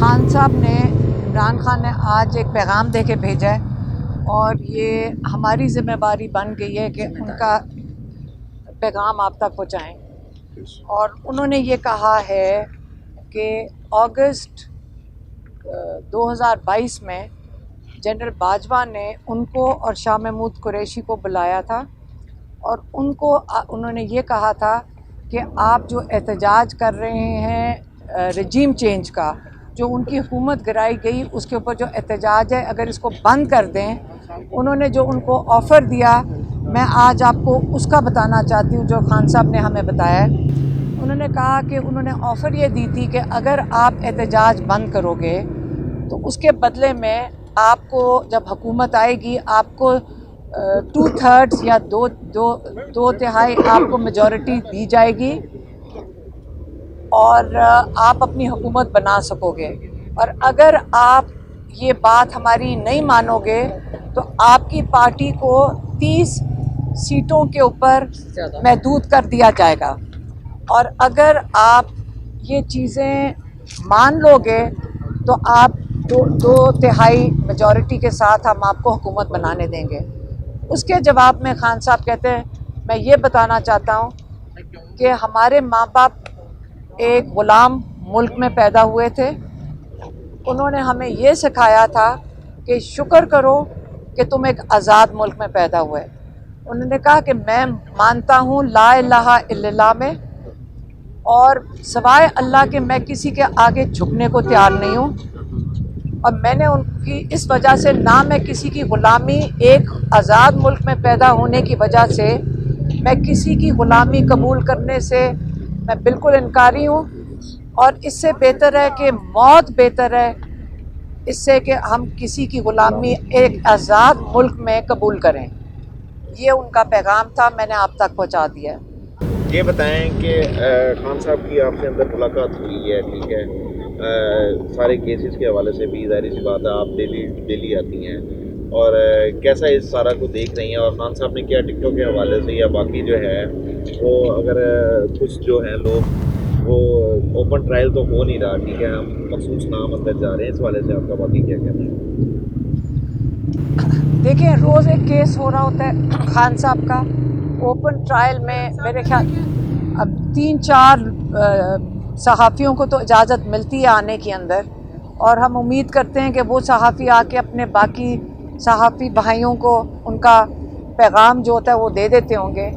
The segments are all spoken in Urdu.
خان صاحب نے عمران خان نے آج ایک پیغام دے کے بھیجا ہے اور یہ ہماری ذمہ داری بن گئی ہے کہ ان کا پیغام آپ تک پہنچائیں. اور انہوں نے یہ کہا ہے کہ اگست 2022 میں جنرل باجوہ نے ان کو اور شاہ محمود قریشی کو بلایا تھا اور انہوں نے یہ کہا تھا کہ آپ جو احتجاج کر رہے ہیں رجیم چینج کا، جو ان کی حکومت گرائی گئی اس کے اوپر جو احتجاج ہے، اگر اس کو بند کر دیں. انہوں نے جو ان کو آفر دیا، میں آج آپ کو اس کا بتانا چاہتی ہوں جو خان صاحب نے ہمیں بتایا ہے. انہوں نے کہا کہ انہوں نے آفر یہ دی تھی کہ اگر آپ احتجاج بند کرو گے تو اس کے بدلے میں آپ کو جب حکومت آئے گی آپ کو 2/3 یا دو تہائی آپ کو میجورٹی دی جائے گی اور آپ اپنی حکومت بنا سکو گے. اور اگر آپ یہ بات ہماری نہیں مانو گے تو آپ کی پارٹی کو 30 سیٹوں کے اوپر محدود کر دیا جائے گا. اور اگر آپ یہ چیزیں مان لو گے تو آپ دو تہائی میجورٹی کے ساتھ ہم آپ کو حکومت بنانے دیں گے. اس کے جواب میں خان صاحب کہتے ہیں میں یہ بتانا چاہتا ہوں کہ ہمارے ماں باپ ایک غلام ملک میں پیدا ہوئے تھے. انہوں نے ہمیں یہ سکھایا تھا کہ شکر کرو کہ تم ایک آزاد ملک میں پیدا ہوئے. انہوں نے کہا کہ میں مانتا ہوں لا الہ الا اللہ میں، اور سوائے اللہ کے میں کسی کے آگے جھکنے کو تیار نہیں ہوں. اور میں نے ان کی اس وجہ سے نہ میں کسی کی غلامی، ایک آزاد ملک میں پیدا ہونے کی وجہ سے میں کسی کی غلامی قبول کرنے سے میں بالکل انکاری ہوں. اور اس سے بہتر ہے کہ موت بہتر ہے اس سے کہ ہم کسی کی غلامی ایک آزاد ملک میں قبول کریں. یہ ان کا پیغام تھا، میں نے آپ تک پہنچا دیا. یہ بتائیں کہ خان صاحب کی آپ سے اندر ملاقات ہوئی ہے، ٹھیک ہے، سارے کیسز کے حوالے سے بھی ظاہر سی بات ہے آپ ڈیلی آتی ہیں، اور کیسا اس سارا کو دیکھ رہی ہیں؟ اور خان صاحب نے کیا ٹکٹوں کے حوالے سے یا باقی جو ہے وہ اگر کچھ جو ہیں لوگ وہ اوپن ٹرائل تو ہو نہیں رہا، ٹھیک ہے، ہم مخصوص نام اندر جا رہے ہیں، اس حوالے سے آپ کا باقی کیا کہنا ہے؟ دیکھیں روز ایک کیس ہو رہا ہوتا ہے خان صاحب کا. اوپن ٹرائل میں میرے خیال اب 3-4 صحافیوں کو تو اجازت ملتی ہے آنے کی اندر، اور ہم امید کرتے ہیں کہ وہ صحافی آ کے اپنے باقی صحافی بھائیوں کو ان کا پیغام جو ہوتا ہے وہ دے دیتے ہوں گے.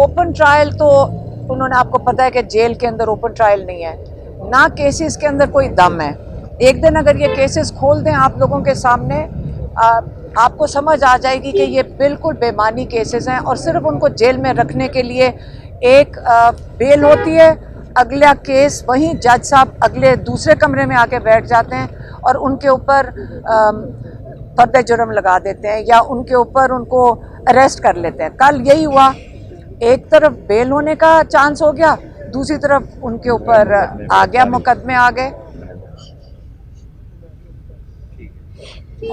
اوپن ٹرائل تو انہوں نے، آپ کو پتہ ہے کہ جیل کے اندر اوپن ٹرائل نہیں ہے، نہ کیسز کے اندر کوئی دم ہے. ایک دن اگر یہ کیسز کھول دیں آپ لوگوں کے سامنے، آپ کو سمجھ آ جائے گی کہ یہ بالکل بے معنی کیسز ہیں، اور صرف ان کو جیل میں رکھنے کے لیے ایک بیل ہوتی ہے، اگلا کیس وہیں جج صاحب اگلے دوسرے کمرے میں آ کے بیٹھ جاتے ہیں اور ان کے اوپر فرد جرم لگا دیتے ہیں یا ان کے اوپر ان کو اریسٹ کر لیتے ہیں. کل یہی ہوا، ایک طرف بیل ہونے کا چانس ہو گیا، دوسری طرف ان کے اوپر آ گیا، مقدمے آ گئے.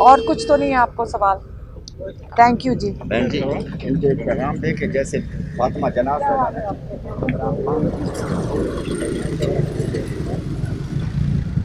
اور کچھ تو نہیں ہے آپ کو سوال؟ تھینک یو جی. ان کو ایک پیغام دے کہ جیسے فاطمہ جناز